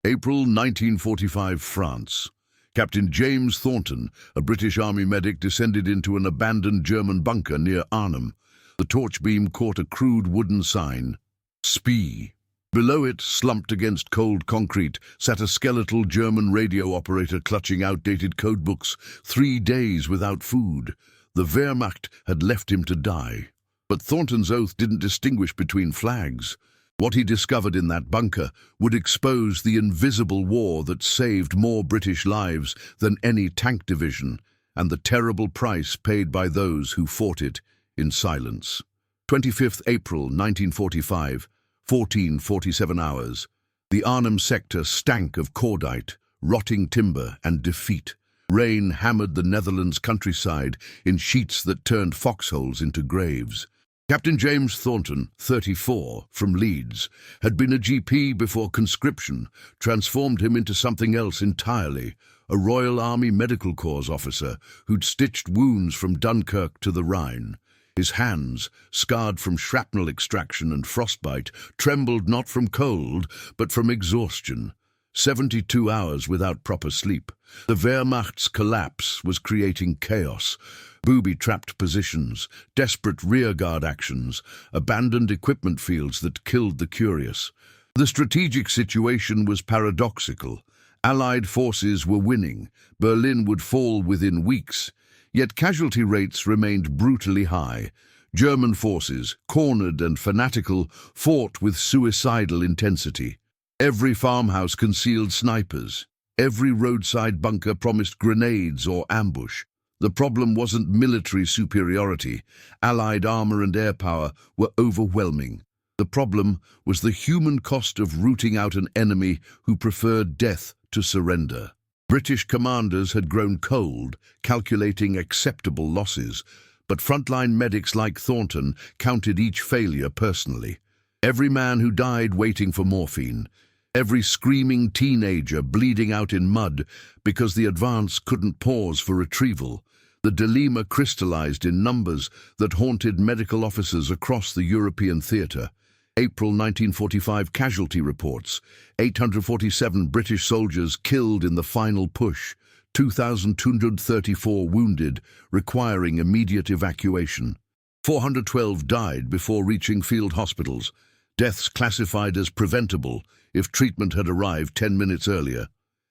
April 1945, France. Captain James Thornton, a British Army medic, descended into an abandoned German bunker near Arnhem. The torch beam caught a crude wooden sign, SPEE. Below it, slumped against cold concrete, sat a skeletal German radio operator clutching outdated codebooks, 3 days without food. The Wehrmacht had left him to die. But Thornton's oath didn't distinguish between flags. What he discovered in that bunker would expose the invisible war that saved more British lives than any tank division, and the terrible price paid by those who fought it in silence. 25th April 1945, 14:47 hours. The Arnhem sector stank of cordite, rotting timber, and defeat. Rain hammered the Netherlands countryside in sheets that turned foxholes into graves. Captain James Thornton, 34, from Leeds, had been a GP before conscription transformed him into something else entirely, a Royal Army Medical Corps officer who'd stitched wounds from Dunkirk to the Rhine. His hands, scarred from shrapnel extraction and frostbite, trembled not from cold, but from exhaustion. 72 hours without proper sleep. The Wehrmacht's collapse was creating chaos. Booby-trapped positions, desperate rearguard actions, abandoned equipment fields that killed the curious. The strategic situation was paradoxical. Allied forces were winning. Berlin would fall within weeks. Yet casualty rates remained brutally high. German forces, cornered and fanatical, fought with suicidal intensity. Every farmhouse concealed snipers. Every roadside bunker promised grenades or ambush. The problem wasn't military superiority. Allied armor and air power were overwhelming. The problem was the human cost of rooting out an enemy who preferred death to surrender. British commanders had grown cold, calculating acceptable losses, but frontline medics like Thornton counted each failure personally. Every man who died waiting for morphine, every screaming teenager bleeding out in mud because the advance couldn't pause for retrieval. The dilemma crystallized in numbers that haunted medical officers across the European theater. April 1945 casualty reports: 847 British soldiers killed in the final push, 2,234 wounded, requiring immediate evacuation. 412 died before reaching field hospitals, deaths classified as preventable if treatment had arrived 10 minutes earlier.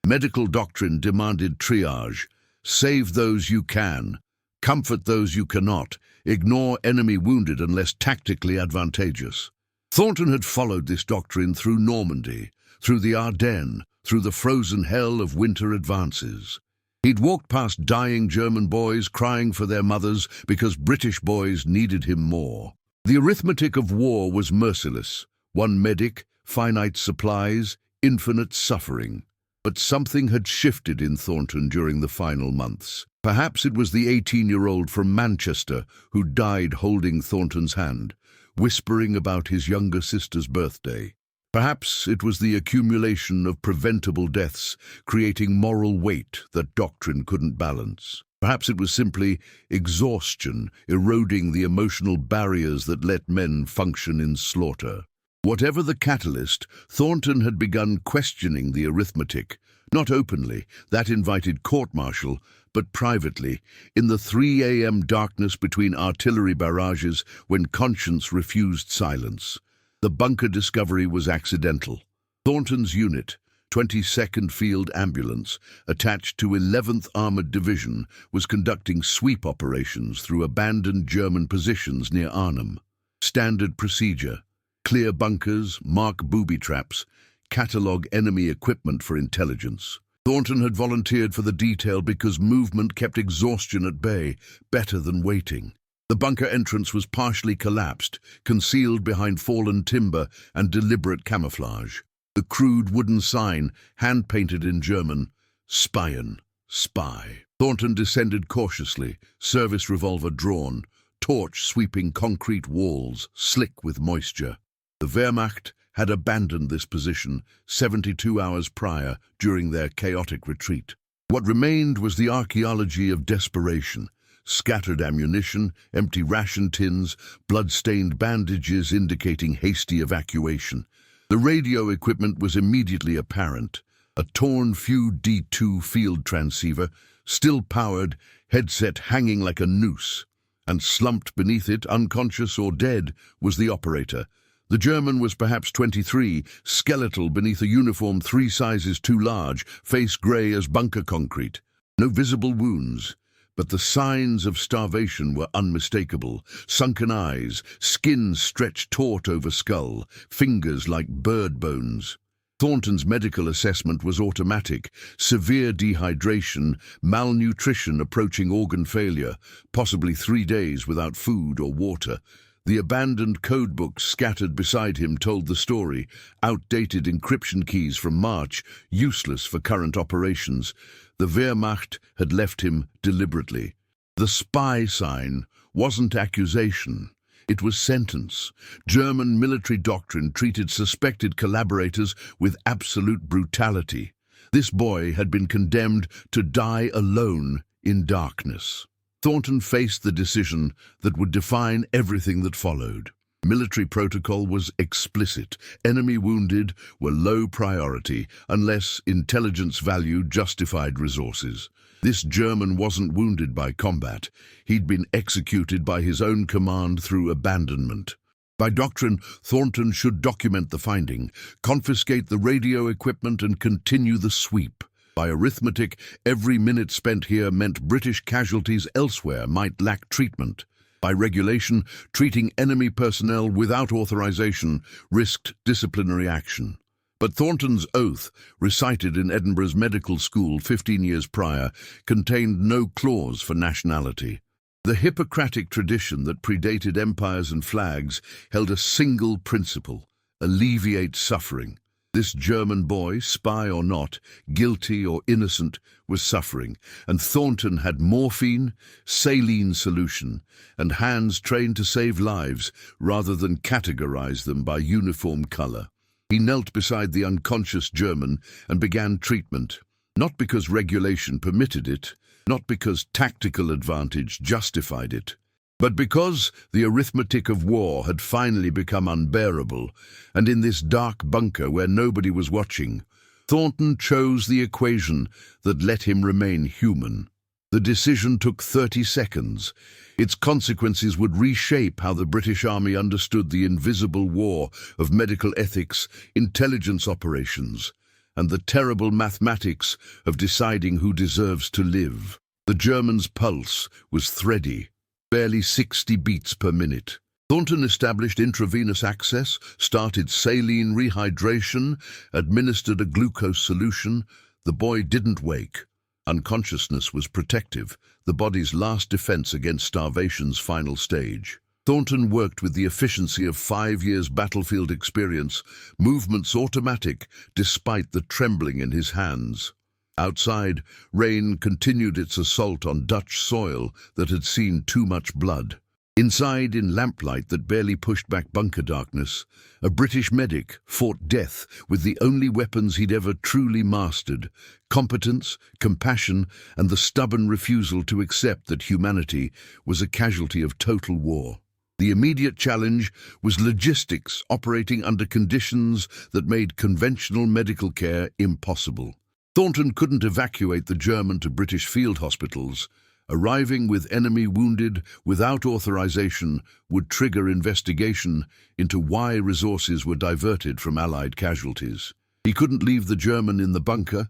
Medical doctrine demanded triage. Save those you can. Comfort those you cannot. Ignore enemy wounded unless tactically advantageous. Thornton had followed this doctrine through Normandy, through the Ardennes, through the frozen hell of winter advances. He'd walked past dying German boys crying for their mothers because British boys needed him more. The arithmetic of war was merciless. One medic, finite supplies, infinite suffering. But something had shifted in Thornton during the final months. Perhaps it was the 18-year-old from Manchester who died holding Thornton's hand, whispering about his younger sister's birthday. Perhaps it was the accumulation of preventable deaths, creating moral weight that doctrine couldn't balance. Perhaps it was simply exhaustion, eroding the emotional barriers that let men function in slaughter. Whatever the catalyst, Thornton had begun questioning the arithmetic, not openly, that invited court-martial, but privately, in the 3 a.m. darkness between artillery barrages when conscience refused silence. The bunker discovery was accidental. Thornton's unit, 22nd Field Ambulance, attached to 11th Armored Division, was conducting sweep operations through abandoned German positions near Arnhem. Standard procedure: clear bunkers, mark booby traps, catalogue enemy equipment for intelligence. Thornton had volunteered for the detail because movement kept exhaustion at bay, better than waiting. The bunker entrance was partially collapsed, concealed behind fallen timber and deliberate camouflage. The crude wooden sign, hand-painted in German, Speien, spy. Thornton descended cautiously, service revolver drawn, torch sweeping concrete walls, slick with moisture. The Wehrmacht had abandoned this position 72 hours prior during their chaotic retreat. What remained was the archaeology of desperation: scattered ammunition, empty ration tins, blood-stained bandages indicating hasty evacuation. The radio equipment was immediately apparent: a torn Few D2 field transceiver, still powered, headset hanging like a noose, and slumped beneath it, unconscious or dead, was the operator. The German was perhaps 23, skeletal beneath a uniform 3 sizes too large, face grey as bunker concrete. No visible wounds, but the signs of starvation were unmistakable. Sunken eyes, skin stretched taut over skull, fingers like bird bones. Thornton's medical assessment was automatic: severe dehydration, malnutrition approaching organ failure, possibly 3 days without food or water. The abandoned codebooks scattered beside him told the story: outdated encryption keys from March, useless for current operations. The Wehrmacht had left him deliberately. The spy sign wasn't accusation. It was sentence. German military doctrine treated suspected collaborators with absolute brutality. This boy had been condemned to die alone in darkness. Thornton faced the decision that would define everything that followed. Military protocol was explicit. Enemy wounded were low priority unless intelligence value justified resources. This German wasn't wounded by combat. He'd been executed by his own command through abandonment. By doctrine, Thornton should document the finding, confiscate the radio equipment, and continue the sweep. By arithmetic, every minute spent here meant British casualties elsewhere might lack treatment. By regulation, treating enemy personnel without authorization risked disciplinary action. But Thornton's oath, recited in Edinburgh's medical school 15 years prior, contained no clause for nationality. The Hippocratic tradition that predated empires and flags held a single principle: alleviate suffering. This German boy, spy or not, guilty or innocent, was suffering, and Thornton had morphine, saline solution, and hands trained to save lives rather than categorize them by uniform color. He knelt beside the unconscious German and began treatment, not because regulation permitted it, not because tactical advantage justified it, but because the arithmetic of war had finally become unbearable, and in this dark bunker where nobody was watching, Thornton chose the equation that let him remain human. The decision took 30 seconds. Its consequences would reshape how the British Army understood the invisible war of medical ethics, intelligence operations, and the terrible mathematics of deciding who deserves to live. The German's pulse was thready, barely 60 beats per minute. Thornton established intravenous access, started saline rehydration, administered a glucose solution. The boy didn't wake. Unconsciousness was protective, the body's last defense against starvation's final stage. Thornton worked with the efficiency of 5 years' battlefield experience, movements automatic despite the trembling in his hands. Outside, rain continued its assault on Dutch soil that had seen too much blood. Inside, in lamplight that barely pushed back bunker darkness, a British medic fought death with the only weapons he'd ever truly mastered: competence, compassion, and the stubborn refusal to accept that humanity was a casualty of total war. The immediate challenge was logistics operating under conditions that made conventional medical care impossible. Thornton couldn't evacuate the German to British field hospitals. Arriving with enemy wounded without authorization would trigger investigation into why resources were diverted from Allied casualties. He couldn't leave the German in the bunker.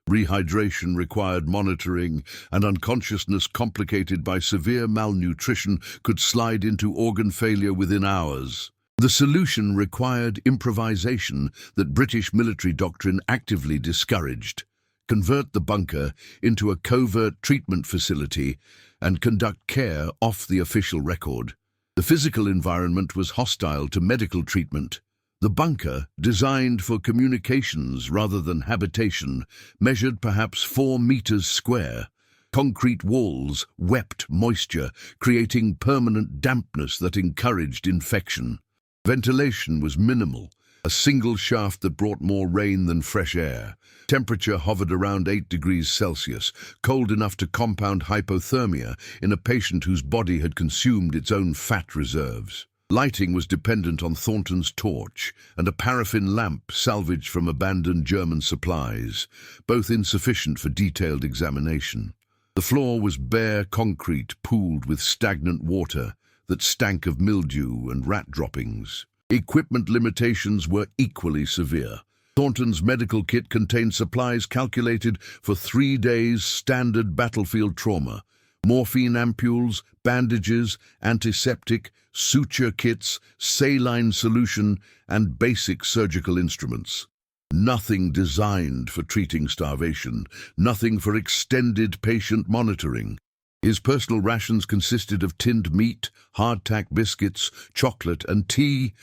Rehydration required monitoring, and unconsciousness complicated by severe malnutrition could slide into organ failure within hours. The solution required improvisation that British military doctrine actively discouraged: convert the bunker into a covert treatment facility and conduct care off the official record. The physical environment was hostile to medical treatment. The bunker, designed for communications rather than habitation, measured perhaps 4 meters square. Concrete walls wept moisture, creating permanent dampness that encouraged infection. Ventilation was minimal, a single shaft that brought more rain than fresh air. Temperature hovered around 8 degrees Celsius, cold enough to compound hypothermia in a patient whose body had consumed its own fat reserves. Lighting was dependent on Thornton's torch and a paraffin lamp salvaged from abandoned German supplies, both insufficient for detailed examination. The floor was bare concrete pooled with stagnant water that stank of mildew and rat droppings. Equipment limitations were equally severe. Thornton's medical kit contained supplies calculated for 3 days' standard battlefield trauma: morphine ampules, bandages, antiseptic, suture kits, saline solution, and basic surgical instruments. Nothing designed for treating starvation, nothing for extended patient monitoring. His personal rations consisted of tinned meat, hardtack biscuits, chocolate, and tea,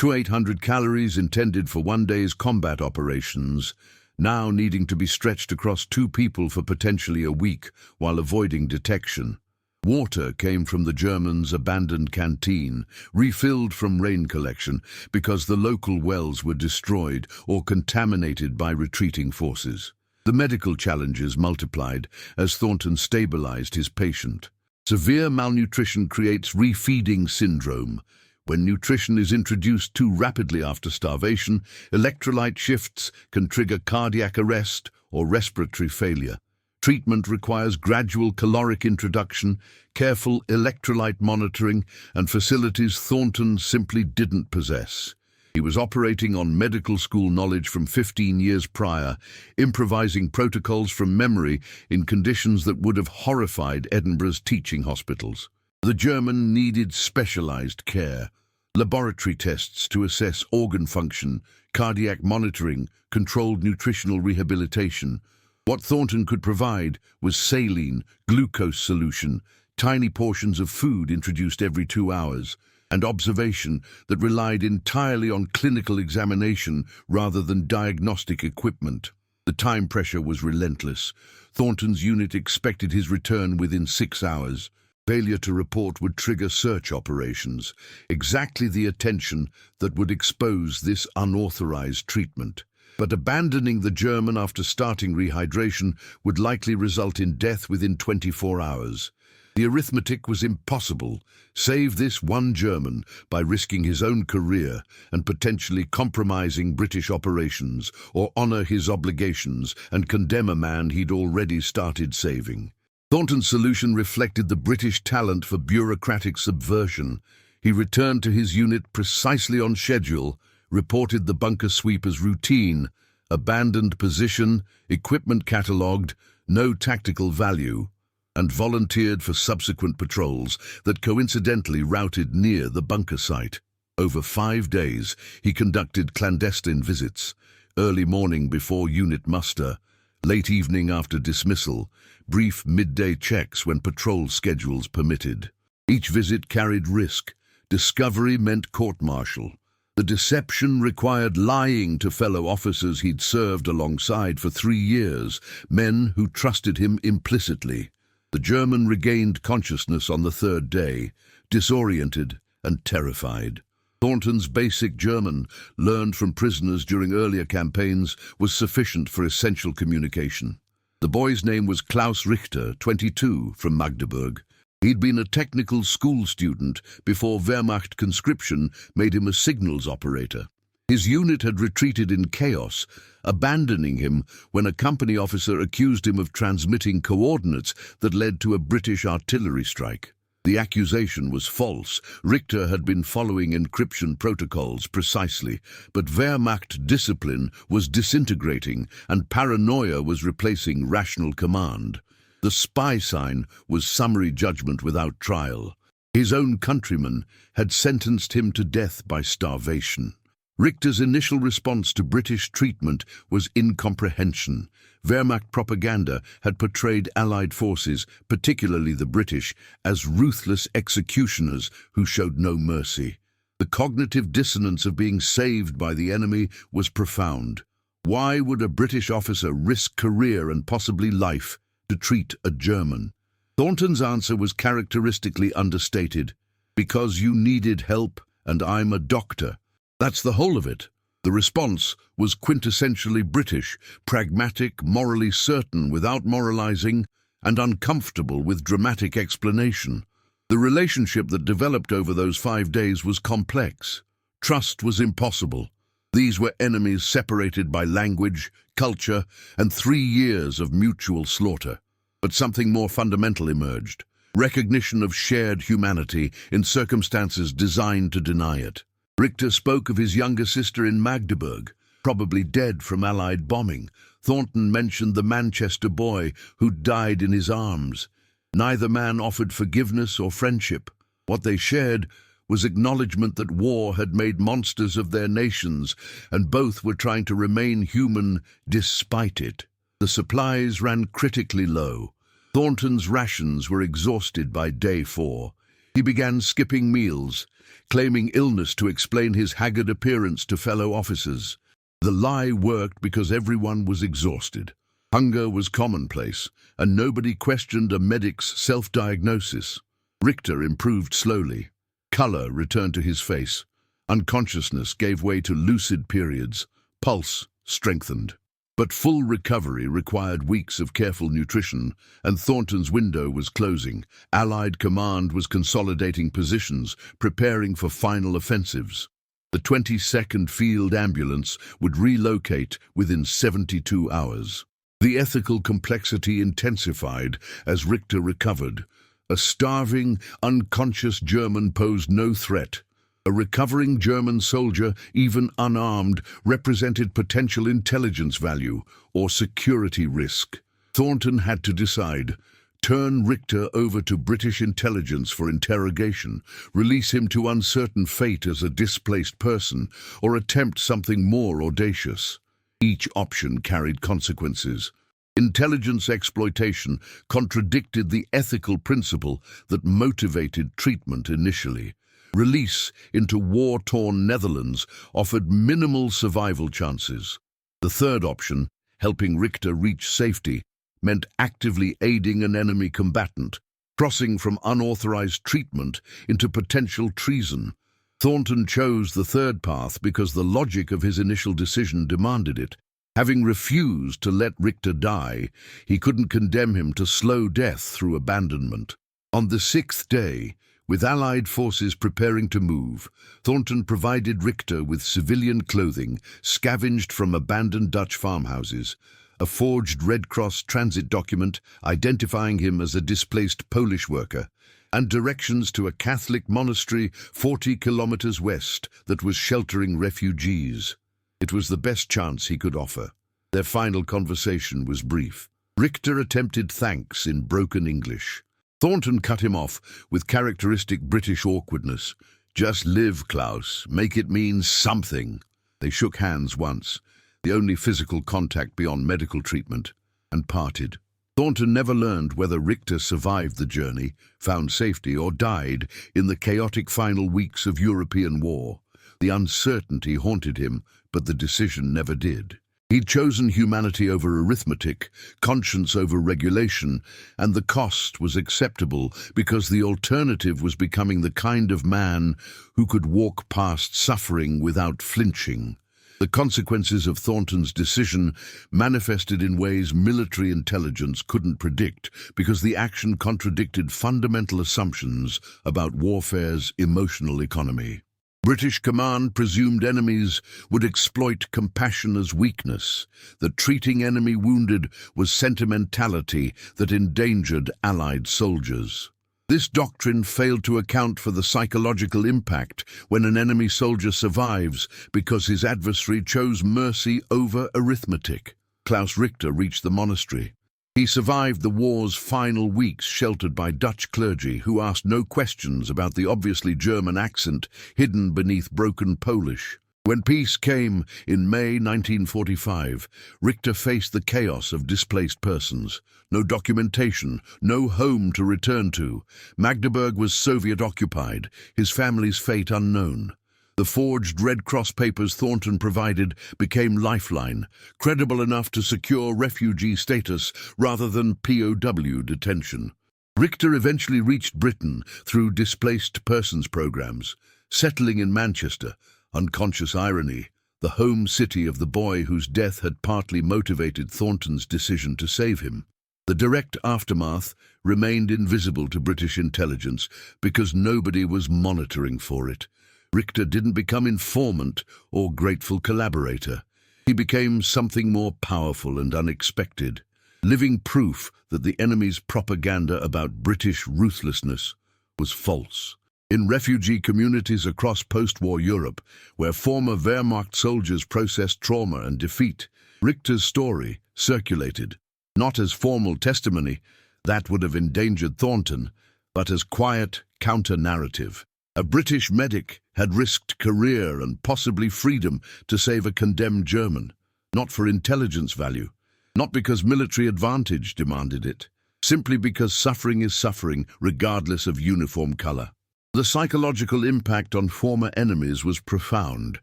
800 calories intended for 1 day's combat operations, now needing to be stretched across 2 people for potentially a week while avoiding detection. Water came from the Germans' abandoned canteen, refilled from rain collection because the local wells were destroyed or contaminated by retreating forces. The medical challenges multiplied as Thornton stabilized his patient. Severe malnutrition creates refeeding syndrome. When nutrition is introduced too rapidly after starvation, electrolyte shifts can trigger cardiac arrest or respiratory failure. Treatment requires gradual caloric introduction, careful electrolyte monitoring, and facilities Thornton simply didn't possess. He was operating on medical school knowledge from 15 years prior, improvising protocols from memory in conditions that would have horrified Edinburgh's teaching hospitals. The German needed specialized care, laboratory tests to assess organ function, cardiac monitoring, controlled nutritional rehabilitation. What Thornton could provide was saline, glucose solution, tiny portions of food introduced every 2 hours, and observation that relied entirely on clinical examination rather than diagnostic equipment. The time pressure was relentless. Thornton's unit expected his return within 6 hours. Failure to report would trigger search operations, exactly the attention that would expose this unauthorized treatment. But abandoning the German after starting rehydration would likely result in death within 24 hours. The arithmetic was impossible. Save this one German by risking his own career and potentially compromising British operations, or honor his obligations and condemn a man he'd already started saving. Thornton's solution reflected the British talent for bureaucratic subversion. He returned to his unit precisely on schedule, reported the bunker sweep as routine, abandoned position, equipment catalogued, no tactical value, and volunteered for subsequent patrols that coincidentally routed near the bunker site. Over 5 days, he conducted clandestine visits, early morning before unit muster, late evening after dismissal, brief midday checks when patrol schedules permitted. Each visit carried risk. Discovery meant court-martial. The deception required lying to fellow officers he'd served alongside for 3 years, men who trusted him implicitly. The German regained consciousness on the 3rd day, disoriented and terrified. Thornton's basic German, learned from prisoners during earlier campaigns, was sufficient for essential communication. The boy's name was Klaus Richter, 22, from Magdeburg. He'd been a technical school student before Wehrmacht conscription made him a signals operator. His unit had retreated in chaos, abandoning him when a company officer accused him of transmitting coordinates that led to a British artillery strike. The accusation was false. Richter had been following encryption protocols precisely, but Wehrmacht discipline was disintegrating and paranoia was replacing rational command. The spy sign was summary judgment without trial. His own countrymen had sentenced him to death by starvation. Richter's initial response to British treatment was incomprehension. Wehrmacht propaganda had portrayed Allied forces, particularly the British, as ruthless executioners who showed no mercy. The cognitive dissonance of being saved by the enemy was profound. Why would a British officer risk career and possibly life to treat a German? Thornton's answer was characteristically understated. Because you needed help and I'm a doctor. That's the whole of it. The response was quintessentially British, pragmatic, morally certain without moralizing, and uncomfortable with dramatic explanation. The relationship that developed over those 5 days was complex. Trust was impossible. These were enemies separated by language, culture, and 3 years of mutual slaughter. But something more fundamental emerged: recognition of shared humanity in circumstances designed to deny it. Richter spoke of his younger sister in Magdeburg, probably dead from Allied bombing. Thornton mentioned the Manchester boy who died in his arms. Neither man offered forgiveness or friendship. What they shared was acknowledgement that war had made monsters of their nations, and both were trying to remain human despite it. The supplies ran critically low. Thornton's rations were exhausted by day 4. He began skipping meals, claiming illness to explain his haggard appearance to fellow officers. The lie worked because everyone was exhausted. Hunger was commonplace, and nobody questioned a medic's self-diagnosis. Richter improved slowly. Color returned to his face. Unconsciousness gave way to lucid periods. Pulse strengthened. But full recovery required weeks of careful nutrition, and Thornton's window was closing. Allied command was consolidating positions, preparing for final offensives. The 22nd Field Ambulance would relocate within 72 hours. The ethical complexity intensified as Richter recovered. A starving, unconscious German posed no threat. A recovering German soldier, even unarmed, represented potential intelligence value or security risk. Thornton had to decide: turn Richter over to British intelligence for interrogation, release him to uncertain fate as a displaced person, or attempt something more audacious. Each option carried consequences. Intelligence exploitation contradicted the ethical principle that motivated treatment initially. Release into war-torn Netherlands offered minimal survival chances. The third option, helping Richter reach safety, meant actively aiding an enemy combatant, crossing from unauthorized treatment into potential treason. Thornton chose the third path because the logic of his initial decision demanded it. Having refused to let Richter die, he couldn't condemn him to slow death through abandonment. On the 6th day, with Allied forces preparing to move, Thornton provided Richter with civilian clothing scavenged from abandoned Dutch farmhouses, a forged Red Cross transit document identifying him as a displaced Polish worker, and directions to a Catholic monastery 40 kilometers west that was sheltering refugees. It was the best chance he could offer. Their final conversation was brief. Richter attempted thanks in broken English. Thornton cut him off with characteristic British awkwardness. "Just live, Klaus. Make it mean something." They shook hands once, the only physical contact beyond medical treatment, and parted. Thornton never learned whether Richter survived the journey, found safety, or died in the chaotic final weeks of European war. The uncertainty haunted him, but the decision never did. He'd chosen humanity over arithmetic, conscience over regulation, and the cost was acceptable because the alternative was becoming the kind of man who could walk past suffering without flinching. The consequences of Thornton's decision manifested in ways military intelligence couldn't predict because the action contradicted fundamental assumptions about warfare's emotional economy. British command presumed enemies would exploit compassion as weakness, that treating enemy wounded was sentimentality that endangered Allied soldiers. This doctrine failed to account for the psychological impact when an enemy soldier survives because his adversary chose mercy over arithmetic. Klaus Richter reached the monastery. He survived the war's final weeks sheltered by Dutch clergy who asked no questions about the obviously German accent hidden beneath broken Polish. When peace came in May 1945, Richter faced the chaos of displaced persons. No documentation, no home to return to. Magdeburg was Soviet-occupied, his family's fate unknown. The forged Red Cross papers Thornton provided became lifeline, credible enough to secure refugee status rather than POW detention. Richter eventually reached Britain through displaced persons programs, settling in Manchester, unconscious irony, the home city of the boy whose death had partly motivated Thornton's decision to save him. The direct aftermath remained invisible to British intelligence because nobody was monitoring for it. Richter didn't become informant or grateful collaborator. He became something more powerful and unexpected, living proof that the enemy's propaganda about British ruthlessness was false. In refugee communities across post-war Europe, where former Wehrmacht soldiers processed trauma and defeat, Richter's story circulated, not as formal testimony, that would have endangered Thornton, but as quiet counter-narrative. A British medic had risked career and possibly freedom to save a condemned German, not for intelligence value, not because military advantage demanded it, simply because suffering is suffering regardless of uniform color. The psychological impact on former enemies was profound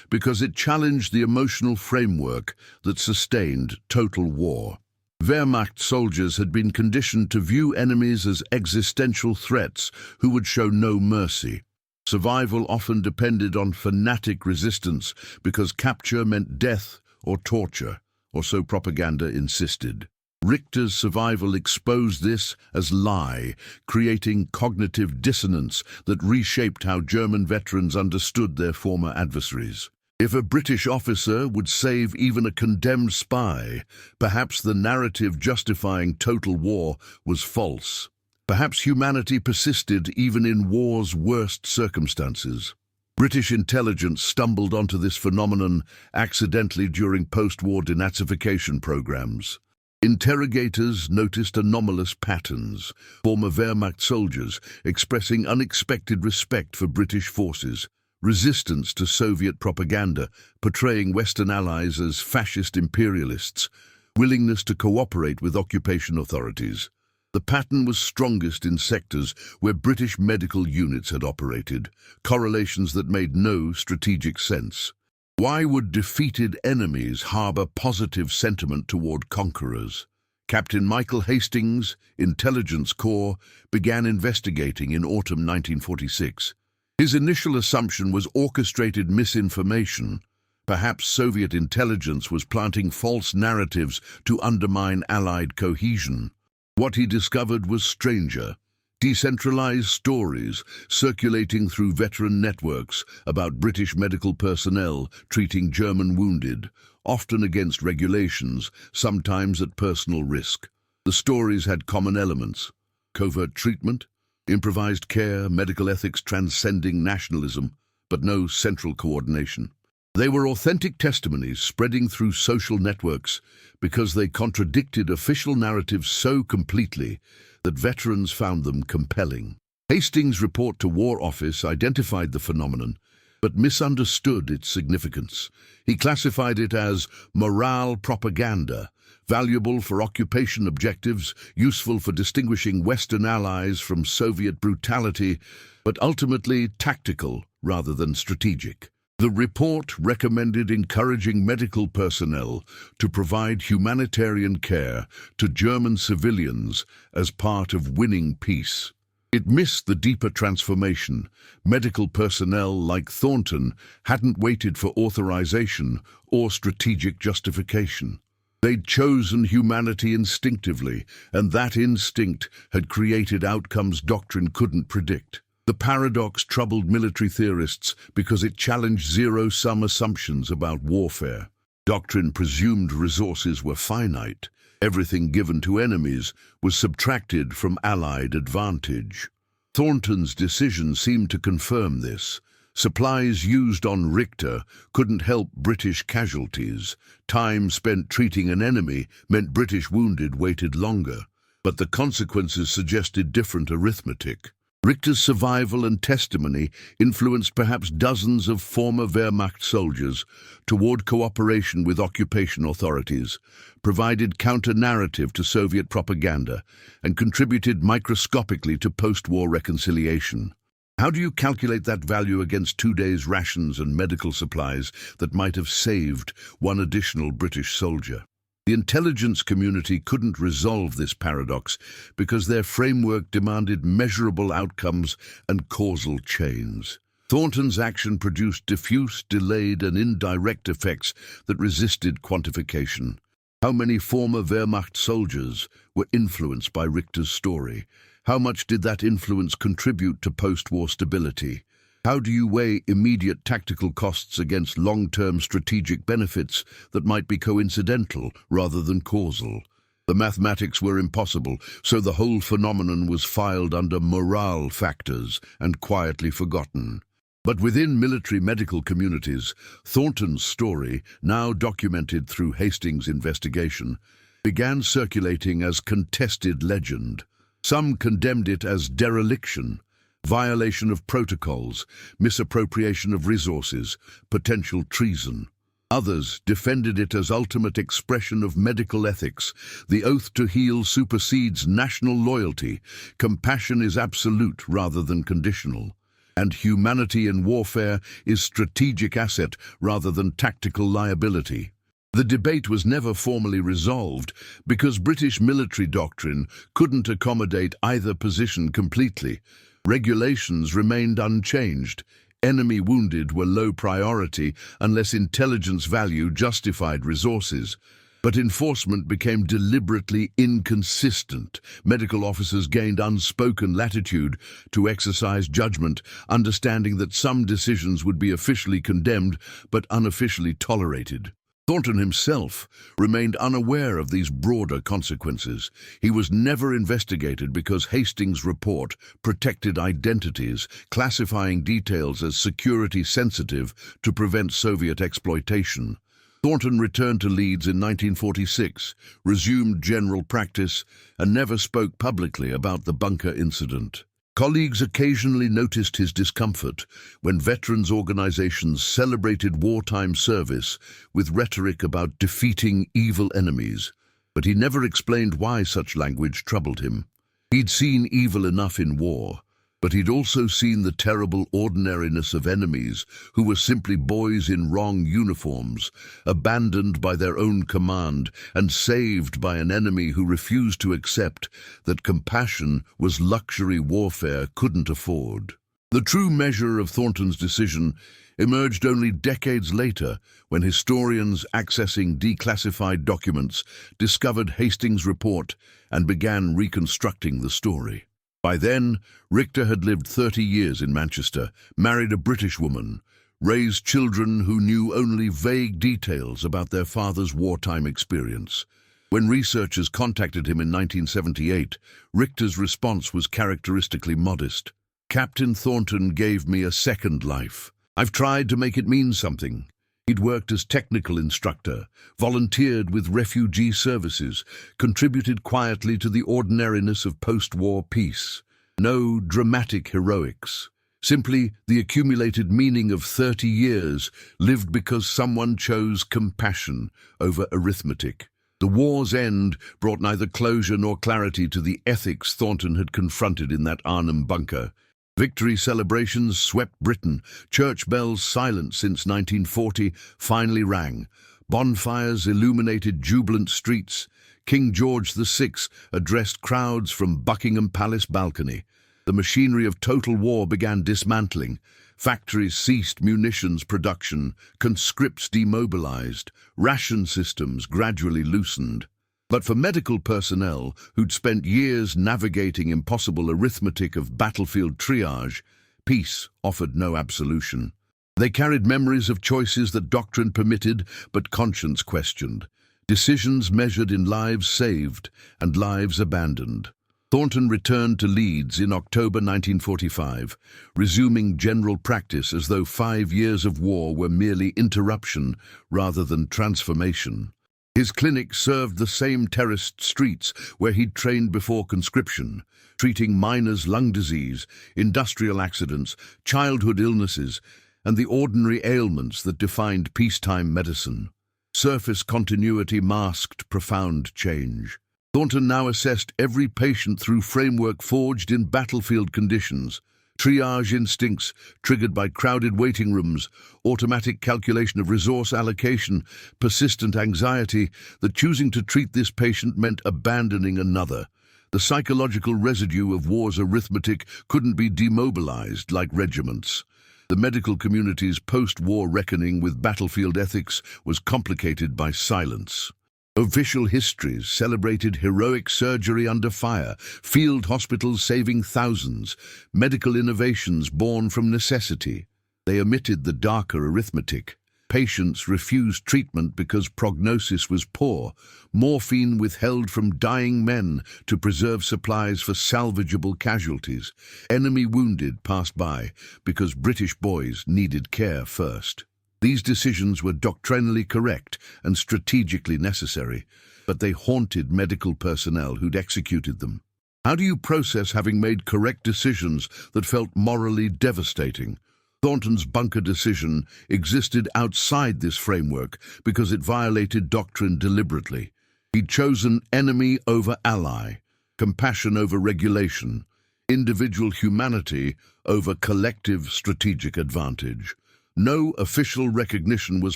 because it challenged the emotional framework that sustained total war. Wehrmacht soldiers had been conditioned to view enemies as existential threats who would show no mercy. Survival often depended on fanatic resistance because capture meant death or torture, or so propaganda insisted. Richter's survival exposed this as lie, creating cognitive dissonance that reshaped how German veterans understood their former adversaries. If a British officer would save even a condemned spy, perhaps the narrative justifying total war was false. Perhaps humanity persisted even in war's worst circumstances. British intelligence stumbled onto this phenomenon accidentally during post-war denazification programs. Interrogators noticed anomalous patterns, former Wehrmacht soldiers expressing unexpected respect for British forces, resistance to Soviet propaganda, portraying Western allies as fascist imperialists, willingness to cooperate with occupation authorities. The pattern was strongest in sectors where British medical units had operated, correlations that made no strategic sense. Why would defeated enemies harbor positive sentiment toward conquerors? Captain Michael Hastings, Intelligence Corps, began investigating in autumn 1946. His initial assumption was orchestrated misinformation. Perhaps Soviet intelligence was planting false narratives to undermine Allied cohesion. What he discovered was stranger. Decentralized stories circulating through veteran networks about British medical personnel treating German wounded, often against regulations, sometimes at personal risk. The stories had common elements: covert treatment, improvised care, medical ethics transcending nationalism, but no central coordination. They were authentic testimonies spreading through social networks because they contradicted official narratives so completely that veterans found them compelling. Hastings' report to War Office identified the phenomenon, but misunderstood its significance. He classified it as morale propaganda, valuable for occupation objectives, useful for distinguishing Western allies from Soviet brutality, but ultimately tactical rather than strategic. The report recommended encouraging medical personnel to provide humanitarian care to German civilians as part of winning peace. It missed the deeper transformation. Medical personnel like Thornton hadn't waited for authorization or strategic justification. They'd chosen humanity instinctively, and that instinct had created outcomes doctrine couldn't predict. The paradox troubled military theorists because it challenged zero-sum assumptions about warfare. Doctrine presumed resources were finite. Everything given to enemies was subtracted from Allied advantage. Thornton's decision seemed to confirm this. Supplies used on Richter couldn't help British casualties. Time spent treating an enemy meant British wounded waited longer. But the consequences suggested different arithmetic. Richter's survival and testimony influenced perhaps dozens of former Wehrmacht soldiers toward cooperation with occupation authorities, provided counter-narrative to Soviet propaganda, and contributed microscopically to post-war reconciliation. How do you calculate that value against 2 days' rations and medical supplies that might have saved one additional British soldier? The intelligence community couldn't resolve this paradox because their framework demanded measurable outcomes and causal chains. Thornton's action produced diffuse, delayed, and indirect effects that resisted quantification. How many former Wehrmacht soldiers were influenced by Richter's story? How much did that influence contribute to post-war stability? How do you weigh immediate tactical costs against long-term strategic benefits that might be coincidental rather than causal? The mathematics were impossible, so the whole phenomenon was filed under morale factors and quietly forgotten. But within military medical communities, Thornton's story, now documented through Hastings' investigation, began circulating as contested legend. Some condemned it as dereliction, violation of protocols, misappropriation of resources, potential treason. Others defended it as ultimate expression of medical ethics. The oath to heal supersedes national loyalty. Compassion is absolute rather than conditional. And humanity in warfare is strategic asset rather than tactical liability. The debate was never formally resolved because British military doctrine couldn't accommodate either position completely. Regulations remained unchanged. Enemy wounded were low priority unless intelligence value justified resources. But enforcement became deliberately inconsistent. Medical officers gained unspoken latitude to exercise judgment, understanding that some decisions would be officially condemned but unofficially tolerated. Thornton himself remained unaware of these broader consequences. He was never investigated because Hastings' report protected identities, classifying details as security sensitive to prevent Soviet exploitation. Thornton returned to Leeds in 1946, resumed general practice, and never spoke publicly about the bunker incident. Colleagues occasionally noticed his discomfort when veterans organizations celebrated wartime service with rhetoric about defeating evil enemies, but he never explained why such language troubled him. He'd seen evil enough in war, but he'd also seen the terrible ordinariness of enemies who were simply boys in wrong uniforms, abandoned by their own command and saved by an enemy who refused to accept that compassion was luxury warfare couldn't afford. The true measure of Thornton's decision emerged only decades later when historians accessing declassified documents discovered Hastings' report and began reconstructing the story. By then, Richter had lived 30 years in Manchester, married a British woman, raised children who knew only vague details about their father's wartime experience. When researchers contacted him in 1978, Richter's response was characteristically modest. "Captain Thornton gave me a second life. I've tried to make it mean something." He'd worked as technical instructor, volunteered with refugee services, contributed quietly to the ordinariness of post-war peace. No dramatic heroics, simply the accumulated meaning of 30 years lived because someone chose compassion over arithmetic. The war's end brought neither closure nor clarity to the ethics Thornton had confronted in that Arnhem bunker. Victory celebrations swept Britain. Church bells, silent since 1940, finally rang. Bonfires illuminated jubilant streets. King George VI addressed crowds from Buckingham Palace balcony. The machinery of total war began dismantling. Factories ceased munitions production. Conscripts demobilized. Ration systems gradually loosened. But for medical personnel who'd spent years navigating impossible arithmetic of battlefield triage, peace offered no absolution. They carried memories of choices that doctrine permitted but conscience questioned, decisions measured in lives saved and lives abandoned. Thornton returned to Leeds in October 1945, resuming general practice as though 5 years of war were merely interruption rather than transformation. His clinic served the same terraced streets where he'd trained before conscription, treating miners' lung disease, industrial accidents, childhood illnesses, and the ordinary ailments that defined peacetime medicine. Surface continuity masked profound change. Thornton now assessed every patient through framework forged in battlefield conditions. Triage instincts triggered by crowded waiting rooms, automatic calculation of resource allocation, persistent anxiety that choosing to treat this patient meant abandoning another. The psychological residue of war's arithmetic couldn't be demobilized like regiments. The medical community's post-war reckoning with battlefield ethics was complicated by silence. Official histories celebrated heroic surgery under fire, field hospitals saving thousands, medical innovations born from necessity. They omitted the darker arithmetic. Patients refused treatment because prognosis was poor, morphine withheld from dying men to preserve supplies for salvageable casualties. Enemy wounded passed by because British boys needed care first. These decisions were doctrinally correct and strategically necessary, but they haunted medical personnel who'd executed them. How do you process having made correct decisions that felt morally devastating? Thornton's bunker decision existed outside this framework because it violated doctrine deliberately. He'd chosen enemy over ally, compassion over regulation, individual humanity over collective strategic advantage. No official recognition was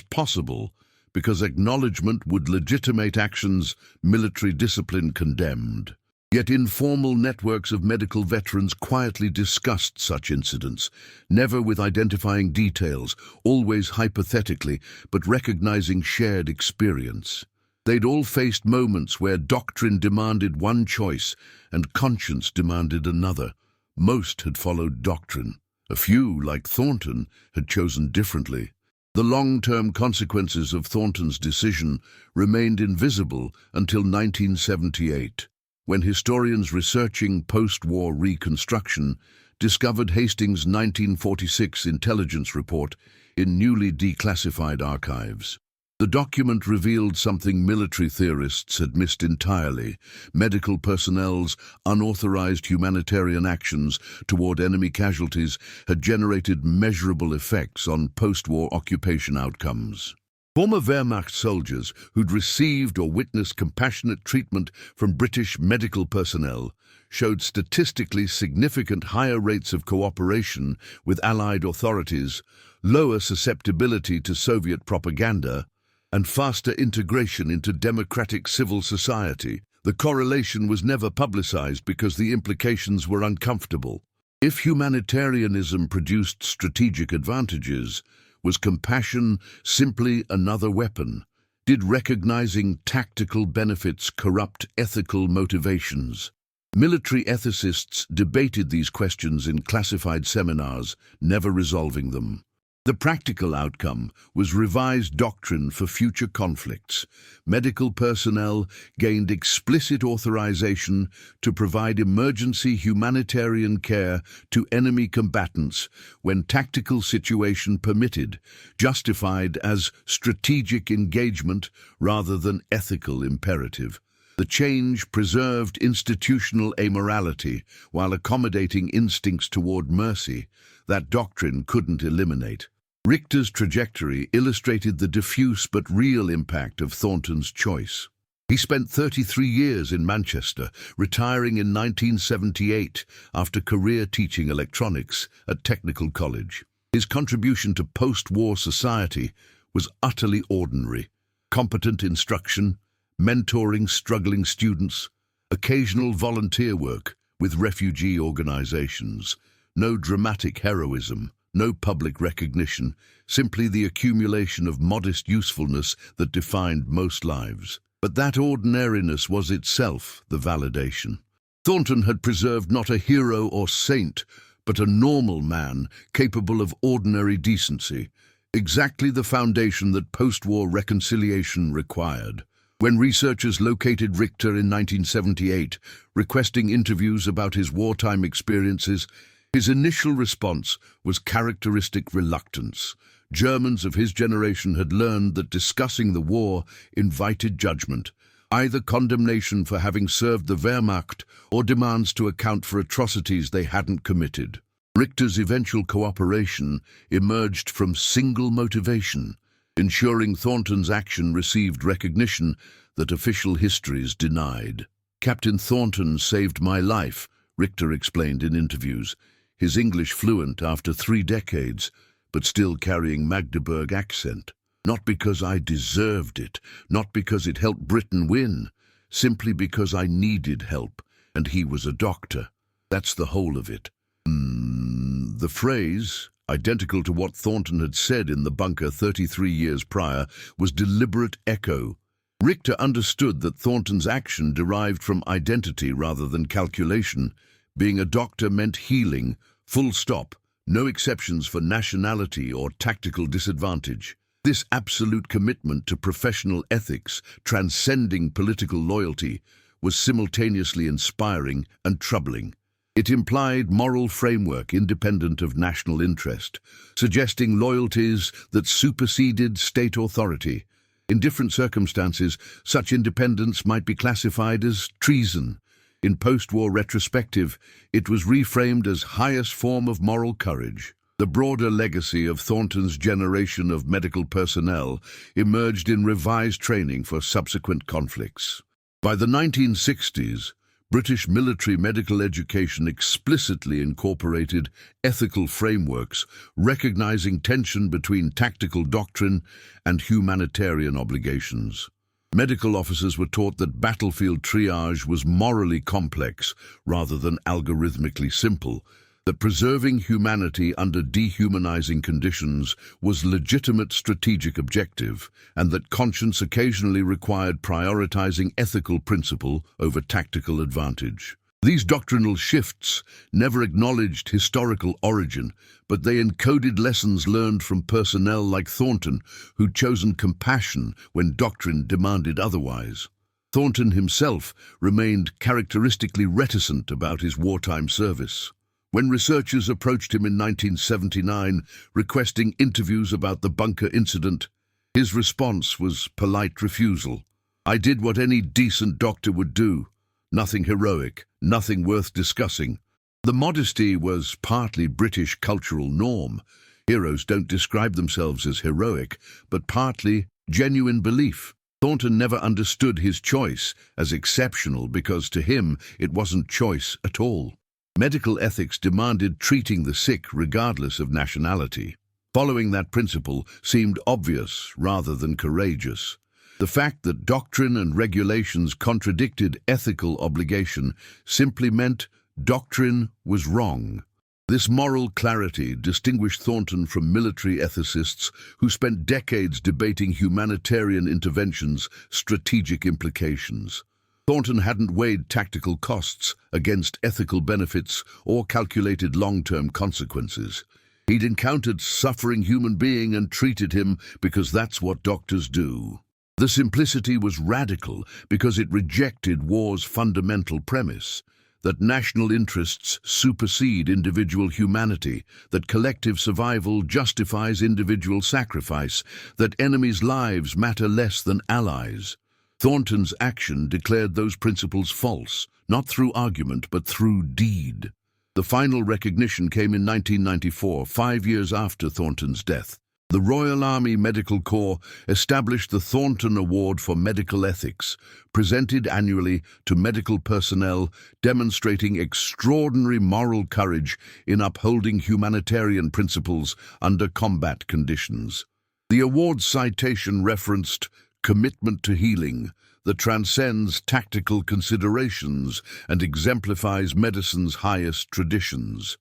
possible because acknowledgement would legitimate actions military discipline condemned. Yet informal networks of medical veterans quietly discussed such incidents, never with identifying details, always hypothetically, but recognizing shared experience. They'd all faced moments where doctrine demanded one choice and conscience demanded another. Most had followed doctrine. A few, like Thornton, had chosen differently. The long-term consequences of Thornton's decision remained invisible until 1978, when historians researching post-war reconstruction discovered Hastings' 1946 intelligence report in newly declassified archives. The document revealed something military theorists had missed entirely: medical personnel's unauthorized humanitarian actions toward enemy casualties had generated measurable effects on post-war occupation outcomes. Former Wehrmacht soldiers who'd received or witnessed compassionate treatment from British medical personnel showed statistically significant higher rates of cooperation with Allied authorities, lower susceptibility to Soviet propaganda, and faster integration into democratic civil society. The correlation was never publicized because the implications were uncomfortable. If humanitarianism produced strategic advantages, was compassion simply another weapon? Did recognizing tactical benefits corrupt ethical motivations? Military ethicists debated these questions in classified seminars, never resolving them. The practical outcome was revised doctrine for future conflicts. Medical personnel gained explicit authorization to provide emergency humanitarian care to enemy combatants when tactical situation permitted, justified as strategic engagement rather than ethical imperative. The change preserved institutional amorality while accommodating instincts toward mercy that doctrine couldn't eliminate. Richter's trajectory illustrated the diffuse but real impact of Thornton's choice. He spent 33 years in Manchester, retiring in 1978 after career teaching electronics at Technical College. His contribution to post-war society was utterly ordinary: competent instruction, mentoring struggling students, occasional volunteer work with refugee organizations, no dramatic heroism, no public recognition, simply the accumulation of modest usefulness that defined most lives. But that ordinariness was itself the validation. Thornton had preserved not a hero or saint, but a normal man capable of ordinary decency, exactly the foundation that post-war reconciliation required. When researchers located Richter in 1978, requesting interviews about his wartime experiences, his initial response was characteristic reluctance. Germans of his generation had learned that discussing the war invited judgment, either condemnation for having served the Wehrmacht or demands to account for atrocities they hadn't committed. Richter's eventual cooperation emerged from single motivation: ensuring Thornton's action received recognition that official histories denied. "Captain Thornton saved my life," Richter explained in interviews, his English fluent after 3 decades, but still carrying Magdeburg accent. "Not because I deserved it, not because it helped Britain win, simply because I needed help, and he was a doctor. That's the whole of it." The phrase, identical to what Thornton had said in the bunker 33 years prior, was deliberate echo, Richter understood that Thornton's action derived from identity rather than calculation. Being a doctor meant healing, full stop, no exceptions for nationality or tactical disadvantage. This absolute commitment to professional ethics, transcending political loyalty, was simultaneously inspiring and troubling. It implied moral framework independent of national interest, suggesting loyalties that superseded state authority. In different circumstances, such independence might be classified as treason. In post-war retrospective, it was reframed as highest form of moral courage. The broader legacy of Thornton's generation of medical personnel emerged in revised training for subsequent conflicts. By the 1960s, British military medical education explicitly incorporated ethical frameworks, recognizing tension between tactical doctrine and humanitarian obligations. Medical officers were taught that battlefield triage was morally complex rather than algorithmically simple, that preserving humanity under dehumanizing conditions was a legitimate strategic objective, and that conscience occasionally required prioritizing ethical principle over tactical advantage. These doctrinal shifts never acknowledged historical origin, but they encoded lessons learned from personnel like Thornton, who'd chosen compassion when doctrine demanded otherwise. Thornton himself remained characteristically reticent about his wartime service. When researchers approached him in 1979 requesting interviews about the bunker incident, his response was polite refusal. "I did what any decent doctor would do. Nothing heroic, nothing worth discussing." The modesty was partly British cultural norm. Heroes don't describe themselves as heroic, but partly genuine belief. Thornton never understood his choice as exceptional because to him it wasn't choice at all. Medical ethics demanded treating the sick regardless of nationality. Following that principle seemed obvious rather than courageous. The fact that doctrine and regulations contradicted ethical obligation simply meant doctrine was wrong. This moral clarity distinguished Thornton from military ethicists who spent decades debating humanitarian interventions' strategic implications. Thornton hadn't weighed tactical costs against ethical benefits or calculated long-term consequences. He'd encountered suffering human being and treated him because that's what doctors do. The simplicity was radical because it rejected war's fundamental premise, that national interests supersede individual humanity, that collective survival justifies individual sacrifice, that enemies' lives matter less than allies. Thornton's action declared those principles false, not through argument but through deed. The final recognition came in 1994, 5 years after Thornton's death. The Royal Army Medical Corps established the Thornton Award for Medical Ethics, presented annually to medical personnel demonstrating extraordinary moral courage in upholding humanitarian principles under combat conditions. The award's citation referenced commitment to healing that transcends tactical considerations and exemplifies medicine's highest traditions.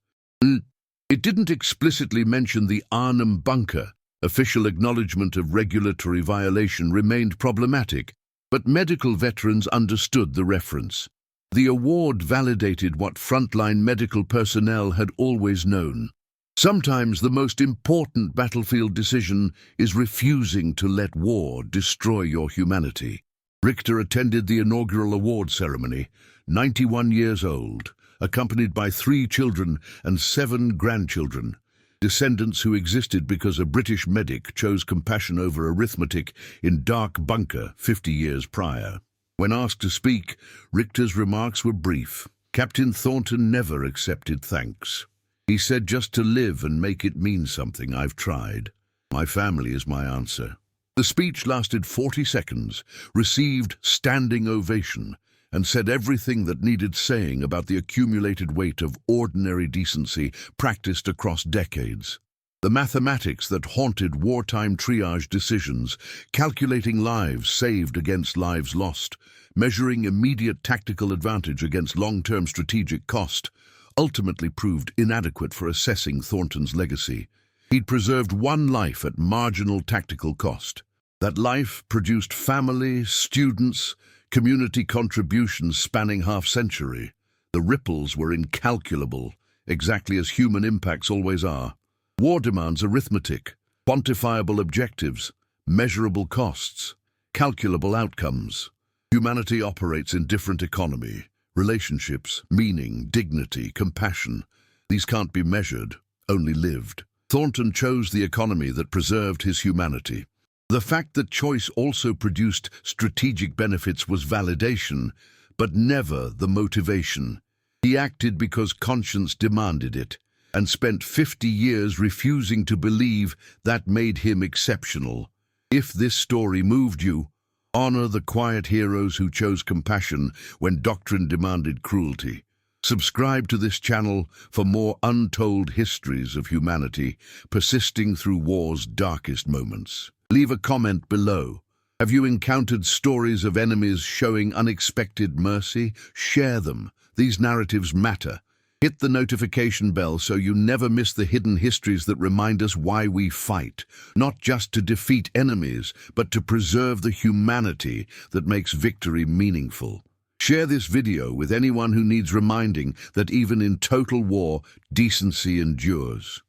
It didn't explicitly mention the Arnhem bunker. Official acknowledgement of regulatory violation remained problematic, but medical veterans understood the reference. The award validated what frontline medical personnel had always known. Sometimes the most important battlefield decision is refusing to let war destroy your humanity. Richter attended the inaugural award ceremony, 91 years old, accompanied by 3 children and 7 grandchildren, descendants who existed because a British medic chose compassion over arithmetic in dark bunker 50 years prior. When asked to speak, Richter's remarks were brief. Captain Thornton never accepted thanks. He said, "Just to live and make it mean something, I've tried. My family is my answer." The speech lasted 40 seconds, received standing ovation, and said everything that needed saying about the accumulated weight of ordinary decency practiced across decades. The mathematics that haunted wartime triage decisions, calculating lives saved against lives lost, measuring immediate tactical advantage against long-term strategic cost, ultimately proved inadequate for assessing Thornton's legacy. He'd preserved one life at marginal tactical cost. That life produced family, students, community contributions spanning half-century. The ripples were incalculable, exactly as human impacts always are. War demands arithmetic, quantifiable objectives, measurable costs, calculable outcomes. Humanity operates in different economy, relationships, meaning, dignity, compassion. These can't be measured, only lived. Thornton chose the economy that preserved his humanity. The fact that choice also produced strategic benefits was validation, but never the motivation. He acted because conscience demanded it, and spent 50 years refusing to believe that made him exceptional. If this story moved you, honor the quiet heroes who chose compassion when doctrine demanded cruelty. Subscribe to this channel for more untold histories of humanity persisting through war's darkest moments. Leave a comment below. Have you encountered stories of enemies showing unexpected mercy? Share them. These narratives matter. Hit the notification bell so you never miss the hidden histories that remind us why we fight, not just to defeat enemies, but to preserve the humanity that makes victory meaningful. Share this video with anyone who needs reminding that even in total war, decency endures.